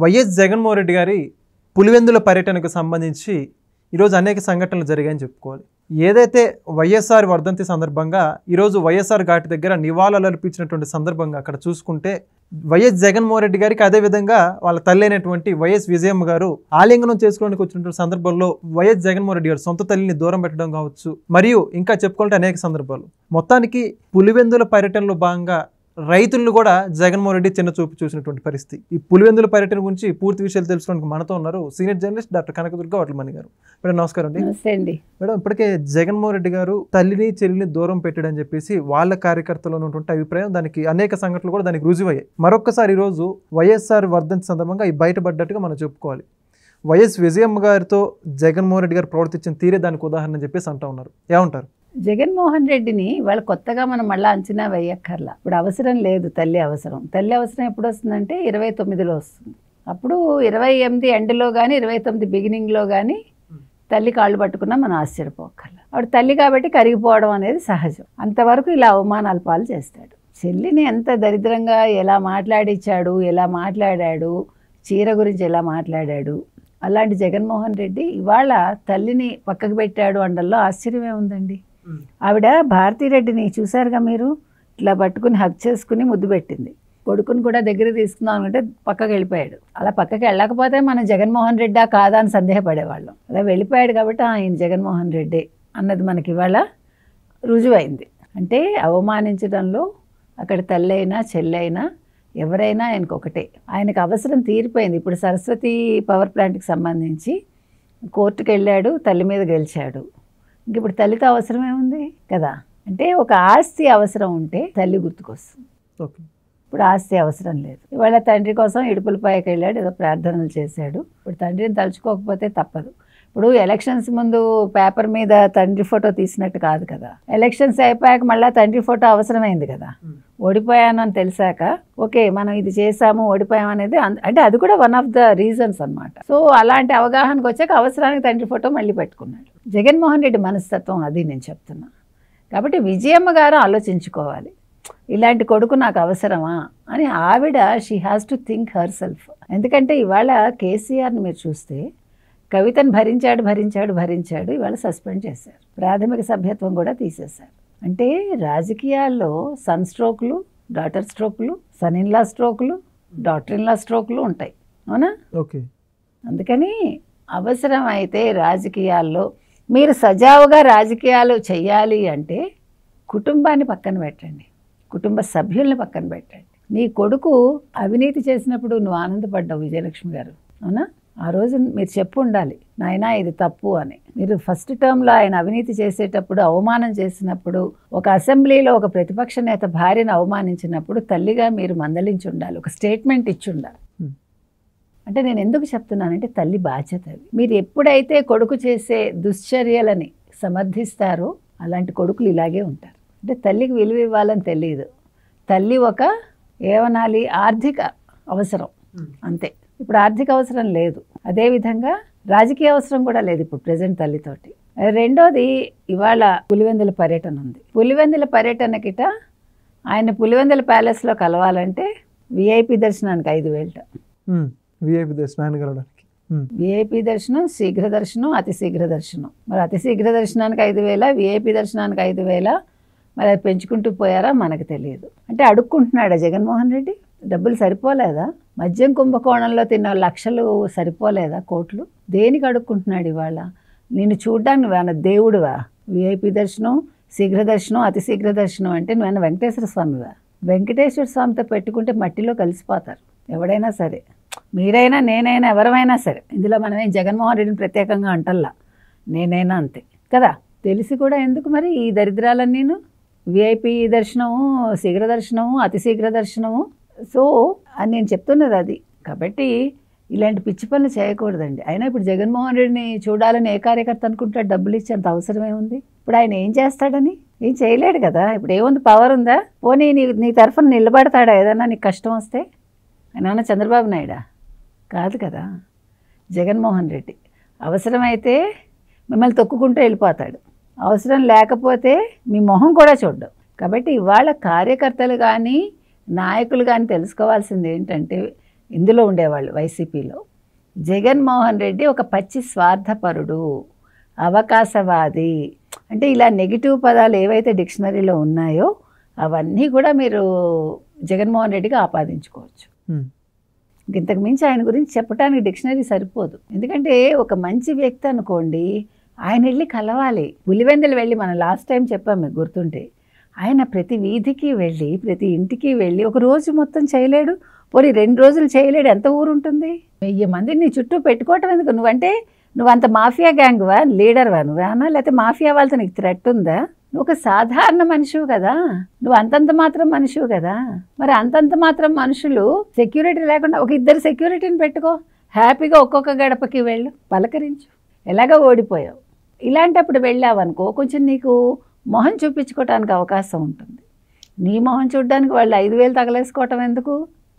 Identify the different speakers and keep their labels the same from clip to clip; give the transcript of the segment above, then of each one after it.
Speaker 1: YS Jaganmohan Reddy గారి పులివెందుల పర్యటనకు సంబంధించి ఈరోజు అనేక సంఘటనలు జరిగాయని చెప్పుకోవాలి. ఏదైతే వైఎస్ఆర్ వర్ధంతి సందర్భంగా ఈరోజు వైఎస్ఆర్ ఘాటి దగ్గర నివాళులు అర్పించినటువంటి సందర్భంగా అక్కడ చూసుకుంటే వైఎస్ జగన్మోహన్ రెడ్డి గారికి అదేవిధంగా వాళ్ళ తల్లి అయినటువంటి వైఎస్ విజయమ్మ గారు ఆలింగనం చేసుకోవడానికి వచ్చినటువంటి సందర్భంలో వైఎస్ జగన్మోహన్ రెడ్డి గారు సొంత తల్లిని దూరం పెట్టడం కావచ్చు, మరియు ఇంకా చెప్పుకోవాలంటే అనేక సందర్భాలు. మొత్తానికి పులివెందుల పర్యటనలో భాగంగా రైతులను కూడా జగన్మోహన్ రెడ్డి చిన్న చూపు చూసినటువంటి పరిస్థితి. ఈ పులివెందుల పర్యటన గురించి పూర్తి విషయాలు తెలుసుకోవడానికి మనతో ఉన్నారు senior journalist doctor Kanakadurga Vadlamani గారు. మేడం నమస్కారం అండి.
Speaker 2: నమస్తే అండి.
Speaker 1: మేడం, ఇప్పటికే జగన్మోహన్ రెడ్డి గారు తల్లిని చెల్లిని దూరం పెట్టాడని చెప్పేసి వాళ్ళ కార్యకర్తలు ఉన్నటువంటి అభిప్రాయం, దానికి అనేక సంఘటనలు కూడా దానికి రుజువయ్యాయి. మరొక్కసారి ఈరోజు వైఎస్ఆర్ వర్ధంతి సందర్భంగా ఈ బయటపడ్డట్టుగా మనం చెప్పుకోవాలి. వైఎస్ విజయమ్మ గారితో జగన్మోహన్ రెడ్డి గారు ప్రవర్తించిన తీరే దానికి ఉదాహరణ చెప్పేసి అంటూ ఉన్నారు. ఏమంటారు?
Speaker 2: జగన్మోహన్ రెడ్డిని వాళ్ళు కొత్తగా మనం మళ్ళీ అంచనా వేయక్కర్లా. ఇప్పుడు అవసరం లేదు తల్లి అవసరం. తల్లి అవసరం ఎప్పుడు వస్తుందంటే 29లో వస్తుంది. అప్పుడు 28 ఎండ్లో కానీ 29 బిగినింగ్లో కానీ తల్లి కాళ్ళు పట్టుకున్నా మనం ఆశ్చర్యపోక్కర్లా. ఆవిడ తల్లి కాబట్టి కరిగిపోవడం అనేది సహజం. అంతవరకు ఇలా అవమానాలు పాలు చేస్తాడు. చెల్లిని ఎంత దరిద్రంగా ఎలా మాట్లాడించాడు, ఎలా మాట్లాడాడు, చీర గురించి ఎలా మాట్లాడాడు. అలాంటి జగన్మోహన్ రెడ్డి ఇవాళ తల్లిని పక్కకు పెట్టాడు అనడంలో ఆశ్చర్యమే ఉందండి. ఆవిడ భారతీరెడ్డిని చూశారుగా మీరు, ఇట్లా పట్టుకుని హక్ చేసుకుని ముద్దు పెట్టింది. కొడుకుని కూడా దగ్గర తీసుకుందాం అనుకుంటే పక్కకి వెళ్ళిపోయాడు. అలా పక్కకి వెళ్ళకపోతే మనం జగన్మోహన్ రెడ్డా కాదా అని సందేహపడేవాళ్ళం. అలా వెళ్ళిపోయాడు కాబట్టి ఆయన జగన్మోహన్ రెడ్డి అన్నది మనకి ఇవాళ రుజువైంది. అంటే అవమానించడంలో అక్కడ తల్లి అయినా చెల్లి అయినా ఎవరైనా ఆయనకు ఒకటే. ఆయనకు అవసరం తీరిపోయింది. ఇప్పుడు సరస్వతి పవర్ ప్లాంట్కి సంబంధించి కోర్టుకు వెళ్ళాడు, తల్లి మీద గెలిచాడు. ఇంక ఇప్పుడు తల్లితో అవసరమే ఉంది కదా. అంటే ఒక ఆస్తి అవసరం ఉంటే తల్లి గుర్తుకొస్తుంది. ఇప్పుడు ఆస్తి అవసరం లేదు. ఇవాళ తండ్రి కోసం ఇడుపులపాయకి వెళ్ళాడు, ఏదో ప్రార్థనలు చేశాడు. ఇప్పుడు తండ్రిని తలుచుకోకపోతే తప్పదు. ఇప్పుడు ఎలక్షన్స్ ముందు పేపర్ మీద తండ్రి ఫోటో తీసినట్టు కాదు కదా. ఎలక్షన్స్ అయిపోయాక మళ్ళీ తండ్రి ఫోటో అవసరమైంది కదా. ఓడిపోయాను అని తెలిసాక ఓకే మనం ఇది చేసాము ఓడిపోయాం అనేది అంటే అది కూడా వన్ ఆఫ్ ద రీజన్స్ అనమాట. సో అలాంటి అవగాహనకు వచ్చాక అవసరానికి తండ్రి ఫోటో మళ్ళీ పెట్టుకున్నాడు. జగన్మోహన్ రెడ్డి మనస్తత్వం అది నేను చెప్తున్నా. కాబట్టి విజయమ్మ గారు ఆలోచించుకోవాలి, ఇలాంటి కొడుకు నాకు అవసరమా అని. ఆవిడ she has to think her self. ఎందుకంటే ఇవాళ కేసీఆర్ని మీరు చూస్తే కవితను భరించాడు, ఇవాళ సస్పెండ్ చేశారు. ప్రాథమిక సభ్యత్వం కూడా తీసేశారు. అంటే రాజకీయాల్లో సన్ స్ట్రోక్లు, డాటర్ స్ట్రోక్లు, సన్ ఇన్లా స్ట్రోక్లు, డాటర్ ఇన్లా స్ట్రోక్లు ఉంటాయి, అవునా?
Speaker 1: ఓకే.
Speaker 2: అందుకని అవసరం అయితే రాజకీయాల్లో మీరు సజావుగా రాజకీయాలు చెయ్యాలి అంటే కుటుంబాన్ని పక్కన పెట్టండి, కుటుంబ సభ్యుల్ని పక్కన పెట్టండి. నీ కొడుకు అవినీతి చేసినప్పుడు నువ్వు ఆనందపడ్డావు విజయలక్ష్మి గారు, అవునా? ఆ రోజు మీరు చెప్పు ఉండాలి, నాయనా ఇది తప్పు అని. మీరు ఫస్ట్ టర్మ్లో ఆయన అవినీతి చేసేటప్పుడు అవమానం చేసినప్పుడు, ఒక అసెంబ్లీలో ఒక ప్రతిపక్ష నేత భార్యను అవమానించినప్పుడు తల్లిగా మీరు మందలించి ఉండాలి, ఒక స్టేట్మెంట్ ఇచ్చి ఉండాలి. అంటే నేను ఎందుకు చెప్తున్నానంటే తల్లి బాధ్యత అది. మీరు ఎప్పుడైతే కొడుకు చేసే దుశ్చర్యలని సమర్థిస్తారో అలాంటి కొడుకులు ఇలాగే ఉంటారు. అంటే తల్లికి విలువ ఇవ్వాలని తెలియదు. తల్లి ఒక ఏమనాలి ఆర్థిక అవసరం అంతే. ఇప్పుడు ఆర్థిక అవసరం లేదు, అదేవిధంగా రాజకీయ అవసరం కూడా లేదు ఇప్పుడు ప్రజెంట్ తల్లితోటి. రెండోది ఇవాళ పులివెందుల పర్యటన ఉంది. పులివెందుల పర్యటనకిట ఆయన పులివెందుల ప్యాలెస్లో కలవాలంటే విఐపి దర్శనానికి 5,000. విఐపి దర్శనం, శీఘ్ర దర్శనం, అతి శీఘ్ర దర్శనం. మరి అతి శీఘ్ర దర్శనానికి 5,000, విఐపి దర్శనానికి 5,000. మరి అది పెంచుకుంటూ పోయారా మనకు తెలియదు. అంటే అడుక్కుంటున్నాడా జగన్మోహన్ రెడ్డి? డబ్బులు సరిపోలేదా? మద్యం కుంభకోణంలో తిన్న లక్షలు సరిపోలేదా? కోట్లు దేనికి అడుక్కుంటున్నాడు ఇవాళ? నిన్ను చూడ్డానికి నువ్వేమన్నా దేవుడువా? విఐపి దర్శనం, శీఘ్ర దర్శనం, అతి శీఘ్ర దర్శనం అంటే నువ్వేమన్నా వెంకటేశ్వర స్వామివా? వెంకటేశ్వర స్వామితో పెట్టుకుంటే మట్టిలో కలిసిపోతారు ఎవడైనా సరే, మీరైనా నేనైనా ఎవరైనా సరే. ఇందులో మనమేం జగన్మోహన్ రెడ్డిని ప్రత్యేకంగా అంటల్లా, నేనైనా అంతే కదా. తెలిసి కూడా ఎందుకు మరి ఈ దరిద్రాలన్నీను? విఐపి దర్శనము, శీఘ్ర దర్శనము, అతి శీఘ్ర దర్శనము. సో అని నేను చెప్తున్నది అది. కాబట్టి ఇలాంటి పిచ్చి పనులు చేయకూడదండి. అయినా ఇప్పుడు జగన్మోహన్ రెడ్డిని చూడాలని ఏ కార్యకర్త అనుకుంటాడు? డబ్బులు ఇచ్చి అంత అవసరమే ఉంది? ఇప్పుడు ఆయన ఏం చేస్తాడని? ఏం చేయలేడు కదా. ఇప్పుడు ఏముంది? పవర్ ఉందా? పోనీ నీ తరఫున నిలబడతాడా ఏదన్నా నీకు కష్టం వస్తే? ఆయన చంద్రబాబు నాయుడా? కాదు కదా. జగన్మోహన్ రెడ్డి అవసరమైతే మిమ్మల్ని తొక్కుకుంటూ వెళ్ళిపోతాడు, అవసరం లేకపోతే మీ మొహం కూడా చూడ్డం. కాబట్టి ఇవాళ కార్యకర్తలు కానీ నాయకులు కానీ తెలుసుకోవాల్సింది ఏంటంటే ఇందులో ఉండేవాళ్ళు వైసీపీలో. జగన్మోహన్ రెడ్డి ఒక పచ్చి స్వార్థపరుడు, అవకాశవాది. అంటే ఇలా నెగిటివ్ పదాలు ఏవైతే డిక్షనరీలో ఉన్నాయో అవన్నీ కూడా మీరు జగన్మోహన్ రెడ్డికి ఆపాదించుకోవచ్చు. ఇంతకు మించి ఆయన గురించి చెప్పడానికి డిక్షనరీ సరిపోదు. ఎందుకంటే ఒక మంచి వ్యక్తి అనుకోండి, ఆయన వెళ్ళి కలవాలి. పులివెందులు వెళ్ళి మనం లాస్ట్ టైం చెప్పాం మీకు గుర్తుంటే, ఆయన ప్రతి వీధికి వెళ్ళి ప్రతి ఇంటికి వెళ్ళి ఒక రోజు మొత్తం చేయలేడు, పోనీ 2 రోజులు చేయలేడు, ఎంత ఊరు ఉంటుంది? 1000 మందిని నీ చుట్టూ పెట్టుకోవటం ఎందుకు? నువ్వు అంత మాఫియా గ్యాంగ్వా, లీడర్వా నువ్వేనా? లేకపోతే మాఫియా వాళ్ళతో నీకు థ్రెట్ ఉందా? నువ్వు ఒక సాధారణ మనిషివు కదా, నువ్వు అంతంత మాత్రం మనిషివు కదా. మరి అంతంత మాత్రం మనుషులు సెక్యూరిటీ లేకుండా ఒక 2 సెక్యూరిటీని పెట్టుకో, హ్యాపీగా ఒక్కొక్క గడపకి వెళ్ళు, పలకరించు. ఎలాగో ఓడిపోయావు. ఇలాంటప్పుడు వెళ్ళావనుకో కొంచెం నీకు మొహం చూపించుకోవటానికి అవకాశం ఉంటుంది. నీ మొహం చూడడానికి వాళ్ళు 5000 తగలేసుకోవటం ఎందుకు?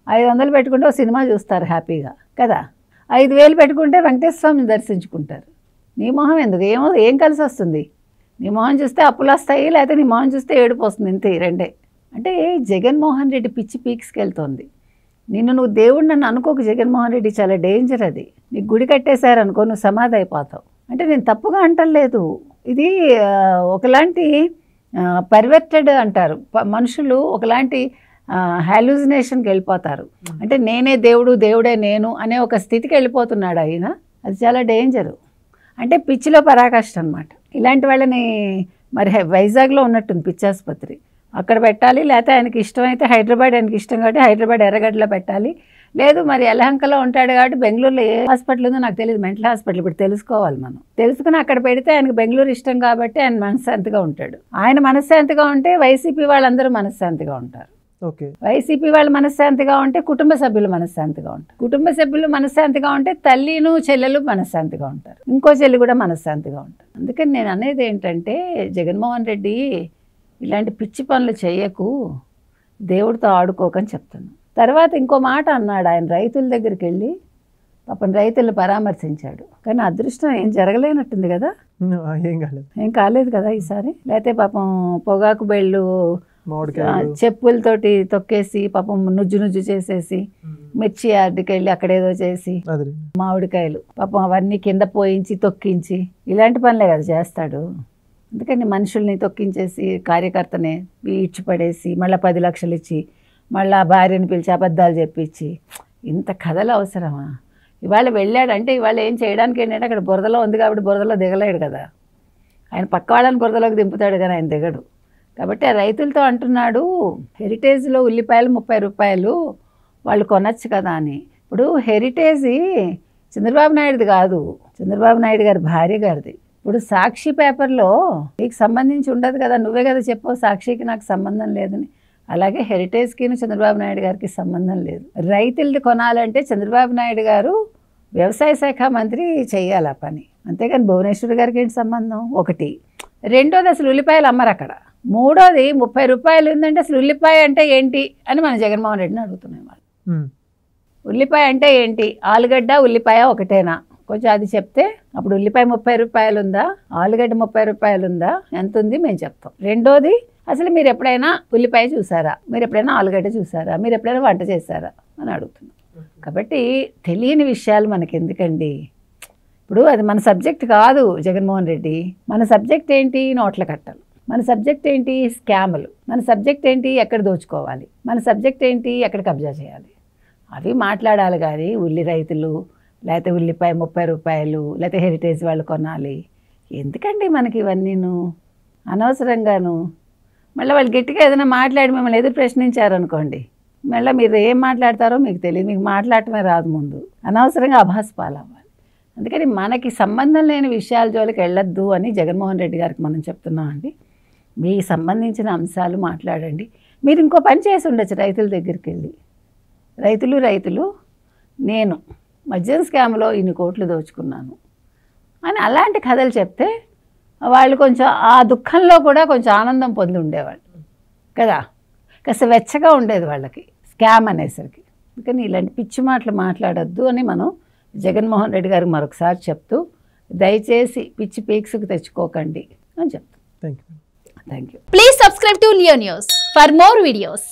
Speaker 2: 500 పెట్టుకుంటే ఒక సినిమా చూస్తారు హ్యాపీగా కదా. 5000 పెట్టుకుంటే వెంకటేశ్వర స్వామిని దర్శించుకుంటారు. నీ మొహం ఎందుకు? ఏం కలిసి వస్తుంది? నీ మొహం చూస్తే అప్పులు వస్తాయి, లేకపోతే నీ మొహం చూస్తే ఏడుపు వస్తుంది, ఇంతే రెండే. అంటే జగన్మోహన్ రెడ్డి పిచ్చి పీక్స్కి వెళ్తోంది. నువ్వు దేవుడు నన్ను అనుకోకు జగన్మోహన్ రెడ్డి, చాలా డేంజర్ అది. నీకు గుడి కట్టేశారనుకో నువ్వు సమాధి అయిపోతావు. అంటే నేను తప్పుగా అంటలేదు, ఇది ఒకలాంటి పర్వెర్టెడ్ అంటారు, మనుషులు ఒకలాంటి హాలూజినేషన్కి వెళ్ళిపోతారు. అంటే నేనే దేవుడు, దేవుడే నేను అనే ఒక స్థితికి వెళ్ళిపోతున్నాడు ఆయన. అది చాలా డేంజరు. అంటే పిచ్చిలో పరాకాష్ట అనమాట. ఇలాంటి వాళ్ళని మరి వైజాగ్లో ఉన్నట్టుంది పిచ్చాసుపత్రి, అక్కడ పెట్టాలి. లేకపోతే ఆయనకి ఇష్టమైతే హైదరాబాద్, ఆయనకి ఇష్టం కాబట్టి హైదరాబాద్ ఎర్రగడ్డలో పెట్టాలి. లేదు మరి యలహంకలో ఉంటాడు కాబట్టి బెంగళూరులో ఏ హాస్పిటల్ ఉందో నాకు తెలియదు, మెంటల్ హాస్పిటల్. ఇప్పుడు తెలుసుకోవాలి మనం. తెలుసుకుని అక్కడ పెడితే ఆయనకు బెంగళూరు ఇష్టం కాబట్టి ఆయన మనశ్శాంతిగా ఉంటాడు. ఆయన మనశ్శాంతిగా ఉంటే వైసీపీ వాళ్ళందరూ మనశ్శాంతిగా ఉంటారు. వైసీపీ వాళ్ళు మనశ్శాంతిగా ఉంటే కుటుంబ సభ్యులు మనశ్శాంతిగా ఉంటారు. కుటుంబ సభ్యులు మనశ్శాంతిగా ఉంటే తల్లిను చెల్లెలు మనశ్శాంతిగా ఉంటారు, ఇంకో చెల్లి కూడా మనశ్శాంతిగా ఉంటారు. అందుకని నేను అనేది ఏంటంటే జగన్మోహన్ రెడ్డి ఇలాంటి పిచ్చి పనులు చేయకు, దేవుడితో ఆడుకోకని చెప్తున్నాను. తర్వాత ఇంకో మాట అన్నాడు, ఆయన రైతుల దగ్గరికి వెళ్ళి పాపం రైతులను పరామర్శించాడు. కానీ అదృష్టం ఏం జరగలేనట్టుంది కదా, ఏం కాలేదు కదా ఈసారి. లేకపోతే పాపం పొగాకు బెళ్ళు చెప్పులతోటి తొక్కేసి పాపం నుజ్జు చేసేసి, మిర్చి యార్డుకి వెళ్ళి అక్కడేదో చేసి మామిడికాయలు పాపం అవన్నీ కింద పోయించి తొక్కించి ఇలాంటి పనులే కదా చేస్తాడు. అందుకని మనుషుల్ని తొక్కించేసి కార్యకర్తనే ఇచ్చిపడేసి మళ్ళీ 10 లక్షలు ఇచ్చి మళ్ళీ భార్యని పిలిచి అబద్ధాలు చెప్పించి ఇంత కథలు అవసరమా? ఇవాళ వెళ్ళాడంటే ఇవాళ ఏం చేయడానికి ఏంటంటే అక్కడ బురదలో ఉంది కాబట్టి బురదలో దిగలేడు కదా. ఆయన పక్క వాళ్ళని బురదలోకి దింపుతాడు కానీ ఆయన దిగడు. కాబట్టి ఆ రైతులతో అంటున్నాడు, హెరిటేజ్లో ఉల్లిపాయలు 30 రూపాయలు వాళ్ళు కొనచ్చు కదా అని. ఇప్పుడు హెరిటేజ్ చంద్రబాబు నాయుడుది కాదు, చంద్రబాబు నాయుడు గారి భార్య గారిది. ఇప్పుడు సాక్షి పేపర్లో నీకు సంబంధించి ఉండదు కదా, నువ్వే కదా చెప్పావు సాక్షికి నాకు సంబంధం లేదని. అలాగే హెరిటేజ్కి చంద్రబాబు నాయుడు గారికి సంబంధం లేదు. రైతులది కొనాలంటే చంద్రబాబు నాయుడు గారు వ్యవసాయ శాఖ మంత్రి చెయ్యాలి ఆ పని, అంతేగాని భువనేశ్వర్ గారికి ఏంటి సంబంధం? ఒకటి. రెండోది అసలు ఉల్లిపాయలు అమ్మరు అక్కడ. మూడోది 30 రూపాయలు ఉందంటే అసలు ఉల్లిపాయ అంటే ఏంటి అని మన జగన్మోహన్ రెడ్డిని అడుగుతున్నాం. వాళ్ళు ఉల్లిపాయ అంటే ఏంటి, ఆలుగడ్డ ఉల్లిపాయ ఒకటేనా? కొంచెం అది చెప్తే అప్పుడు ఉల్లిపాయ 30 రూపాయలు ఉందా, ఆలుగడ్డ 30 రూపాయలు ఉందా, ఎంత ఉంది మేము చెప్తాం. రెండోది అసలు మీరు ఎప్పుడైనా ఉల్లిపాయ చూసారా, మీరు ఎప్పుడైనా ఆలుగడ్డ చూసారా, మీరు ఎప్పుడైనా వంట చేశారా అని అడుగుతున్నాం. కాబట్టి తెలియని విషయాలు మనకి ఎందుకండి? ఇప్పుడు అది మన సబ్జెక్ట్ కాదు జగన్మోహన్ రెడ్డి. మన సబ్జెక్ట్ ఏంటి? నోట్ల కట్టలు. మన సబ్జెక్ట్ ఏంటి? స్కాములు. మన సబ్జెక్ట్ ఏంటి? ఎక్కడ దోచుకోవాలి. మన సబ్జెక్ట్ ఏంటి? ఎక్కడ కబ్జా చేయాలి. అవి మాట్లాడాలి కానీ ఉల్లి రైతులు లేకపోతే ఉల్లిపాయ 30 రూపాయలు లేకపోతే హెరిటేజ్ వాళ్ళు కొనాలి ఎందుకండి మనకి ఇవన్నీను అనవసరంగాను. మళ్ళీ వాళ్ళు గట్టిగా ఏదైనా మాట్లాడి మిమ్మల్ని ఎదురు ప్రశ్నించారనుకోండి, మళ్ళీ మీరు ఏం మాట్లాడతారో మీకు తెలియదు, మీకు మాట్లాడటమే రాదు. ముందు అనవసరంగా అభాస్ పాలవ్వాలి. అందుకని మనకి సంబంధం లేని విషయాల జోలికి వెళ్ళొద్దు అని జగన్మోహన్ రెడ్డి గారికి మనం చెప్తున్నాం అండి. మీకు సంబంధించిన అంశాలు మాట్లాడండి. మీరు ఇంకో పని చేసి ఉండొచ్చు, రైతుల దగ్గరికి వెళ్ళి రైతులు నేను మద్యం స్కామ్లో ఇన్ని కోట్లు దోచుకున్నాను అని అలాంటి కథలు చెప్తే వాళ్ళు కొంచెం ఆ దుఃఖంలో కూడా కొంచెం ఆనందం పొంది ఉండేవాళ్ళు కదా, కాస్త వెచ్చగా ఉండేది వాళ్ళకి స్కామ్ అనేసరికి. అందుకని ఇలాంటి పిచ్చి మాటలు మాట్లాడొద్దు అని మనం జగన్మోహన్ రెడ్డి గారికి మరొకసారి చెప్తూ దయచేసి పిచ్చి పీక్స్కి తెచ్చుకోకండి అని చెప్తాం.
Speaker 1: Thank you.
Speaker 3: Please subscribe to Leo News for more videos.